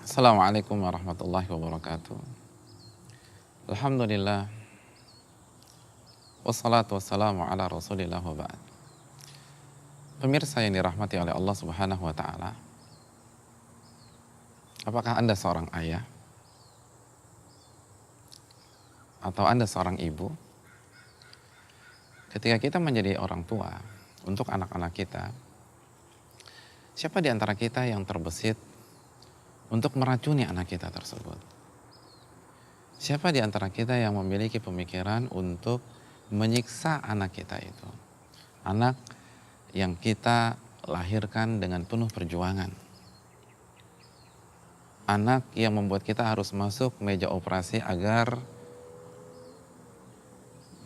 Assalamualaikum warahmatullahi wabarakatuh. Alhamdulillah, wassalatu wassalamu ala rasulillah wa ba'd. Pemirsa yang dirahmati oleh Allah subhanahu wa ta'ala, apakah Anda seorang ayah? Atau Anda seorang ibu? Ketika kita menjadi orang tua untuk anak-anak kita, siapa di antara kita yang terbesit untuk meracuni anak kita tersebut? Siapa di antara kita yang memiliki pemikiran untuk menyiksa anak kita itu? Anak yang kita lahirkan dengan penuh perjuangan. Anak yang membuat kita harus masuk meja operasi agar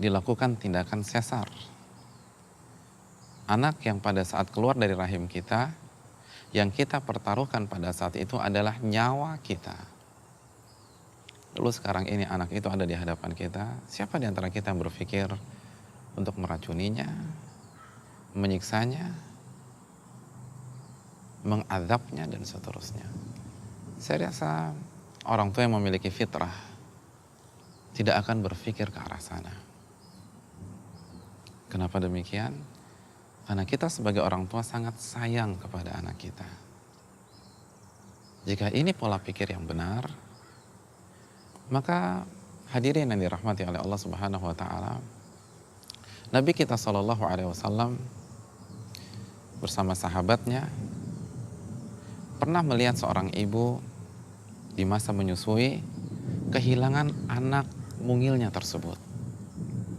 dilakukan tindakan sesar. Anak yang pada saat keluar dari rahim kita, yang kita pertaruhkan pada saat itu adalah nyawa kita. Lalu sekarang ini anak itu ada di hadapan kita, siapa di antara kita yang berpikir untuk meracuninya, menyiksanya, mengadabnya, dan seterusnya? Saya rasa orang tua yang memiliki fitrah tidak akan berpikir ke arah sana. Kenapa demikian? Karena kita sebagai orang tua sangat sayang kepada anak kita. Jika ini pola pikir yang benar, maka hadirin yang dirahmati oleh Allah Subhanahu wa taala, Nabi kita sallallahu alaihi wasallam bersama sahabatnya pernah melihat seorang ibu di masa menyusui kehilangan anak mungilnya tersebut.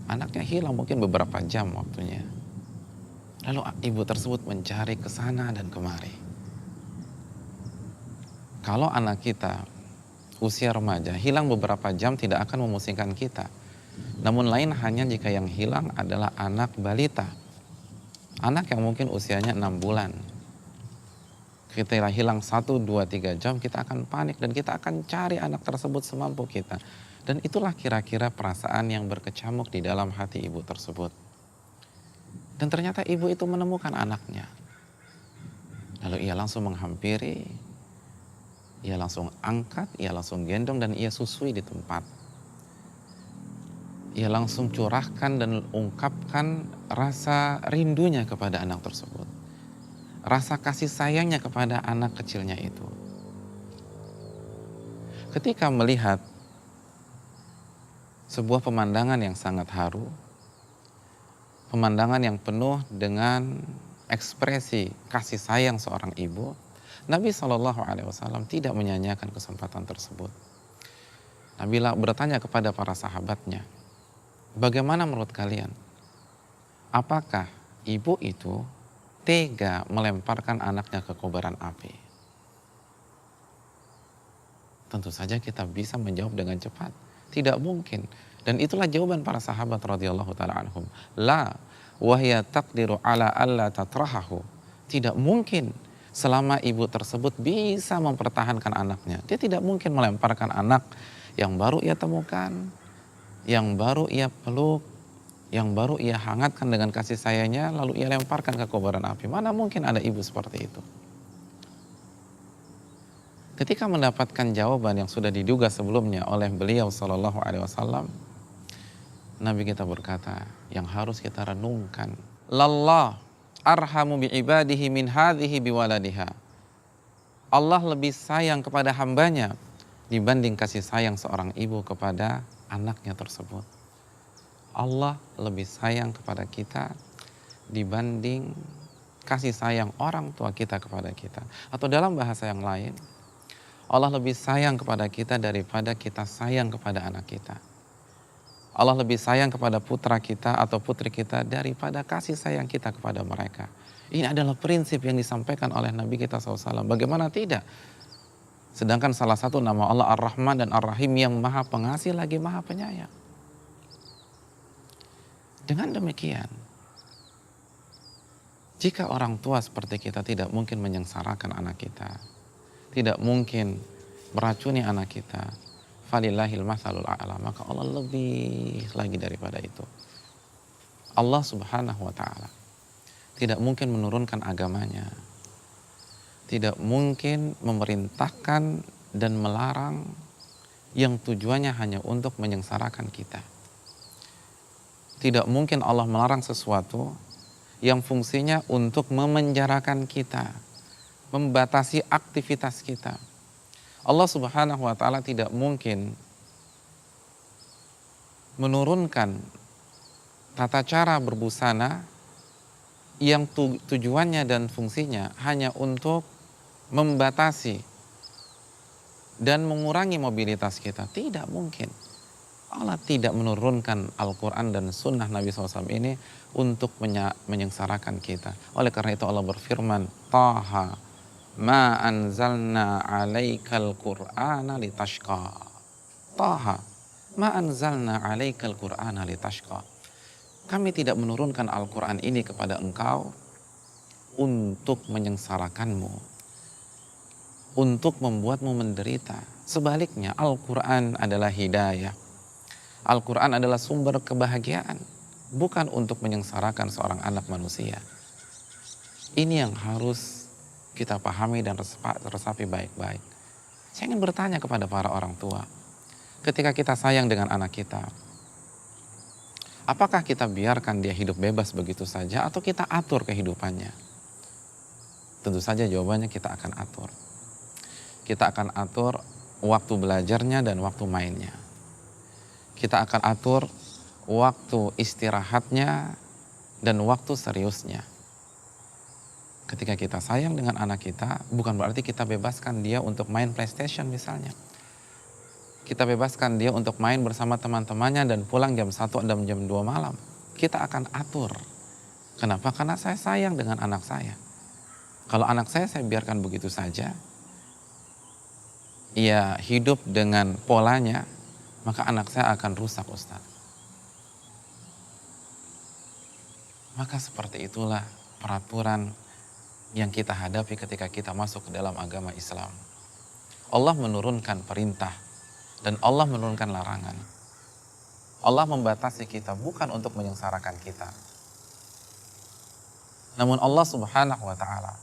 Anaknya hilang mungkin beberapa jam waktunya. Lalu ibu tersebut mencari ke sana dan kemari. Kalau anak kita usia remaja hilang beberapa jam tidak akan memusingkan kita. Namun lain hanya jika yang hilang adalah anak balita. Anak yang mungkin usianya 6 bulan. Kita hilang 1, 2, 3 jam kita akan panik dan kita akan cari anak tersebut semampu kita. Dan itulah kira-kira perasaan yang berkecamuk di dalam hati ibu tersebut. Dan ternyata ibu itu menemukan anaknya. Lalu ia langsung menghampiri, ia langsung angkat, ia langsung gendong dan ia susui di tempat. Ia langsung curahkan dan ungkapkan rasa rindunya kepada anak tersebut. Rasa kasih sayangnya kepada anak kecilnya itu. Ketika melihat sebuah pemandangan yang sangat haru, pemandangan yang penuh dengan ekspresi kasih sayang seorang ibu, Nabi SAW tidak menyanyiakan kesempatan tersebut. Nabi bertanya kepada para sahabatnya, bagaimana menurut kalian? Apakah ibu itu tega melemparkan anaknya ke kobaran api? Tentu saja kita bisa menjawab dengan cepat. Tidak mungkin. Dan itulah jawaban para sahabat radhiyallahu ta'ala anhum. La wahya taqdiru ala alla tatrahahu. Tidak mungkin selama ibu tersebut bisa mempertahankan anaknya. Dia tidak mungkin melemparkan anak yang baru ia temukan, yang baru ia peluk, yang baru ia hangatkan dengan kasih sayangnya, lalu ia lemparkan ke kobaran api. Mana mungkin ada ibu seperti itu? Ketika mendapatkan jawaban yang sudah diduga sebelumnya oleh beliau sallallahu alaihi wasallam, Nabi kita berkata, yang harus kita renungkan, lallah arhamu bi'ibadihi min hadhihi biwaladiha. Allah lebih sayang kepada hambanya dibanding kasih sayang seorang ibu kepada anaknya tersebut. Allah lebih sayang kepada kita dibanding kasih sayang orang tua kita kepada kita. Atau dalam bahasa yang lain, Allah lebih sayang kepada kita daripada kita sayang kepada anak kita. Allah lebih sayang kepada putra kita atau putri kita daripada kasih sayang kita kepada mereka. Ini adalah prinsip yang disampaikan oleh Nabi kita SAW. Bagaimana tidak? Sedangkan salah satu nama Allah Ar-Rahman dan Ar-Rahim yang maha pengasih lagi maha penyayang. Dengan demikian, jika orang tua seperti kita tidak mungkin menyengsarakan anak kita, tidak mungkin meracuni anak kita, falillahil mathalul a'la, maka Allah lebih lagi daripada itu. Allah Subhanahu wa ta'ala tidak mungkin menurunkan agamanya, tidak mungkin memerintahkan dan melarang yang tujuannya hanya untuk menyengsarakan kita. Tidak mungkin Allah melarang sesuatu yang fungsinya untuk memenjarakan kita, membatasi aktivitas kita. Allah Subhanahu wa taala tidak mungkin menurunkan tata cara berbusana yang tujuannya dan fungsinya hanya untuk membatasi dan mengurangi mobilitas kita. Tidak mungkin. Allah tidak menurunkan Al-Quran dan Sunnah Nabi SAW ini untuk menyengsarakan kita. Oleh karena itu Allah berfirman, Taha ma anzalna alaikal Qur'ana litashqa. Taha ma anzalna alaikal Qur'ana litashqa. Kami tidak menurunkan Al-Quran ini kepada engkau untuk menyengsarakanmu, untuk membuatmu menderita. Sebaliknya, Al-Quran adalah hidayah. Al-Quran adalah sumber kebahagiaan, bukan untuk menyengsarakan seorang anak manusia. Ini yang harus kita pahami dan resapi baik-baik. Saya ingin bertanya kepada para orang tua, ketika kita sayang dengan anak kita, apakah kita biarkan dia hidup bebas begitu saja atau kita atur kehidupannya? Tentu saja jawabannya kita akan atur. Kita akan atur waktu belajarnya dan waktu mainnya. Kita akan atur waktu istirahatnya dan waktu seriusnya. Ketika kita sayang dengan anak kita, bukan berarti kita bebaskan dia untuk main PlayStation misalnya. Kita bebaskan dia untuk main bersama teman-temannya dan pulang jam 1 dan jam 2 malam. Kita akan atur. Kenapa? Karena saya sayang dengan anak saya. Kalau anak saya biarkan begitu saja, ia hidup dengan polanya, maka anak saya akan rusak, Ustaz. Maka seperti itulah peraturan yang kita hadapi ketika kita masuk ke dalam agama Islam. Allah menurunkan perintah dan Allah menurunkan larangan. Allah membatasi kita bukan untuk menyengsarakan kita. Namun Allah Subhanahu wa taala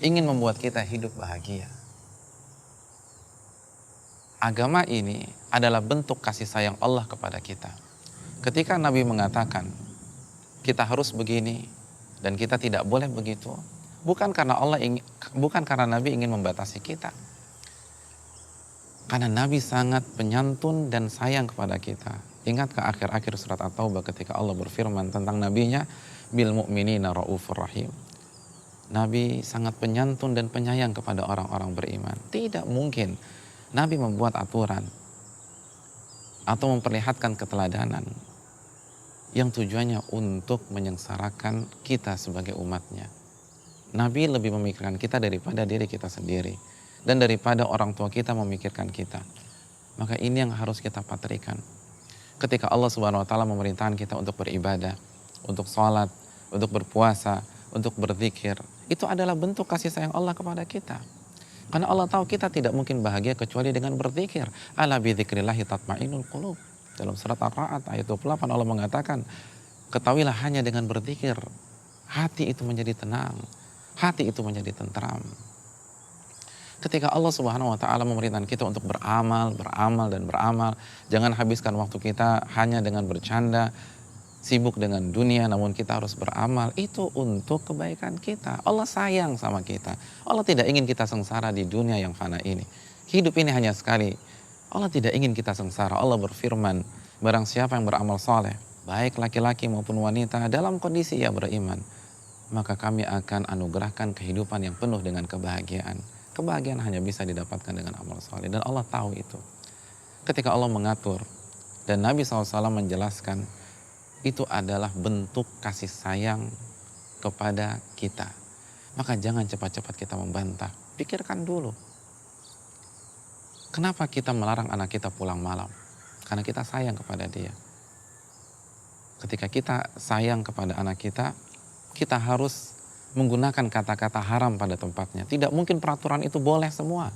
ingin membuat kita hidup bahagia. Agama ini adalah bentuk kasih sayang Allah kepada kita. Ketika Nabi mengatakan kita harus begini dan kita tidak boleh begitu, bukan karena Nabi ingin membatasi kita. Karena Nabi sangat penyantun dan sayang kepada kita. Ingat ke akhir-akhir surat At-Taubah ketika Allah berfirman tentang nabinya, bil mu'minina raufur rahim. Nabi sangat penyantun dan penyayang kepada orang-orang beriman. Tidak mungkin Nabi membuat aturan atau memperlihatkan keteladanan yang tujuannya untuk menyengsarakan kita sebagai umatnya. Nabi lebih memikirkan kita daripada diri kita sendiri dan daripada orang tua kita memikirkan kita. Maka ini yang harus kita patrikan. Ketika Allah Subhanahu wa taala memerintahkan kita untuk beribadah, untuk sholat, untuk berpuasa, untuk berzikir, itu adalah bentuk kasih sayang Allah kepada kita. Karena Allah tahu kita tidak mungkin bahagia kecuali dengan berzikir. Ala bi dzikrillahi tatma'innul qulub. Dalam surat Ar-Ra'd ayat 28 Allah mengatakan, ketahuilah hanya dengan berzikir hati itu menjadi tenang, hati itu menjadi tentram. Ketika Allah Subhanahu wa taala memerintahkan kita untuk beramal, jangan habiskan waktu kita hanya dengan bercanda, sibuk dengan dunia, namun kita harus beramal. Itu untuk kebaikan kita. Allah sayang sama kita. Allah tidak ingin kita sengsara di dunia yang fana ini. Hidup ini hanya sekali. Allah tidak ingin kita sengsara. Allah berfirman, barang siapa yang beramal soleh, baik laki-laki maupun wanita, dalam kondisi ia beriman, maka kami akan anugerahkan kehidupan yang penuh dengan kebahagiaan. Kebahagiaan hanya bisa didapatkan dengan amal soleh. Dan Allah tahu itu. Ketika Allah mengatur, dan Nabi SAW menjelaskan, itu adalah bentuk kasih sayang kepada kita. Maka jangan cepat-cepat kita membantah. Pikirkan dulu. Kenapa kita melarang anak kita pulang malam? Karena kita sayang kepada dia. Ketika kita sayang kepada anak kita, kita harus menggunakan kata-kata haram pada tempatnya. Tidak mungkin peraturan itu boleh semua.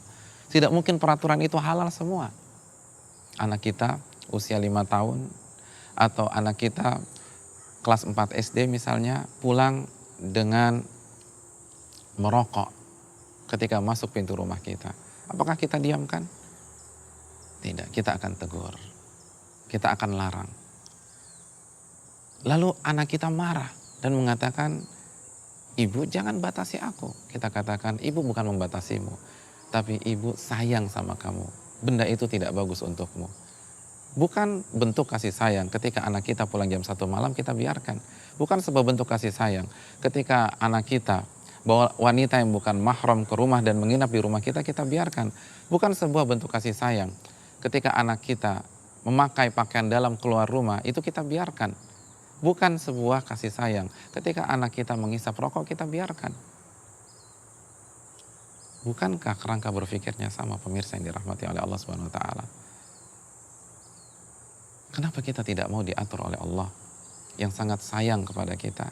Tidak mungkin peraturan itu halal semua. Anak kita usia 5 tahun, atau anak kita kelas 4 SD misalnya pulang dengan merokok ketika masuk pintu rumah kita. Apakah kita diamkan? Tidak, kita akan tegur. Kita akan larang. Lalu anak kita marah dan mengatakan, ibu jangan batasi aku. Kita katakan, ibu bukan membatasimu, tapi ibu sayang sama kamu. Benda itu tidak bagus untukmu. Bukan bentuk kasih sayang ketika anak kita pulang jam 1 malam kita biarkan. Bukan sebuah bentuk kasih sayang ketika anak kita bawa wanita yang bukan mahram ke rumah dan menginap di rumah kita, kita biarkan. Bukan sebuah bentuk kasih sayang ketika anak kita memakai pakaian dalam keluar rumah, itu kita biarkan. Bukan sebuah kasih sayang ketika anak kita menghisap rokok, kita biarkan. Bukankah kerangka berpikirnya sama, pemirsa yang dirahmati oleh Allah Subhanahu wa taala? Kenapa kita tidak mau diatur oleh Allah yang sangat sayang kepada kita?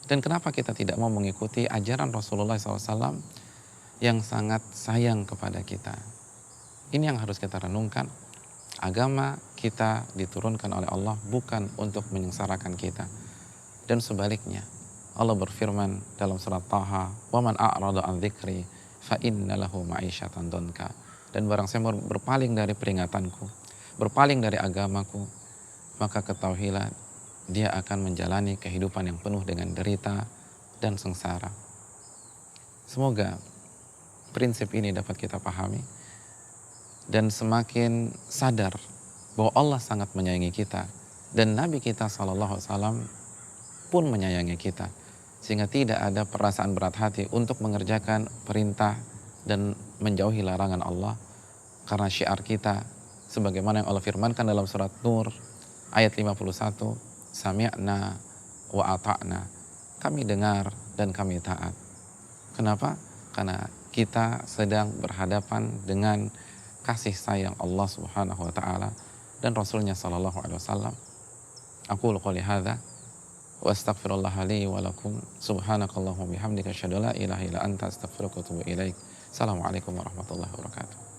Dan kenapa kita tidak mau mengikuti ajaran Rasulullah SAW yang sangat sayang kepada kita? Ini yang harus kita renungkan. Agama kita diturunkan oleh Allah bukan untuk menyengsarakan kita. Dan sebaliknya, Allah berfirman dalam surat Taha, "Wa man a'rada an dzikri fa inna lahu ma'isyatan donka." Dan barang siapa berpaling dari peringatanku, berpaling dari agamaku, maka ketahuilah dia akan menjalani kehidupan yang penuh dengan derita dan sengsara. Semoga prinsip ini dapat kita pahami dan semakin sadar bahwa Allah sangat menyayangi kita dan Nabi kita SAW pun menyayangi kita, sehingga tidak ada perasaan berat hati untuk mengerjakan perintah dan menjauhi larangan Allah, karena syiar kita sebagaimana yang Allah firmankan dalam surat Nur ayat 51, sami'na wa ata'na, kami dengar dan kami taat. Kenapa? Karena kita sedang berhadapan dengan kasih sayang Allah Subhanahu wa taala dan Rasulnya sallallahu alaihi wasallam. Aqulu qouli hadza wa astaghfirullah li wa lakum, subhanakallahumma bihamdika asyhadu an la ilaha illa anta astaghfiruka wa atubu ilaik. Assalamualaikum warahmatullahi wabarakatuh.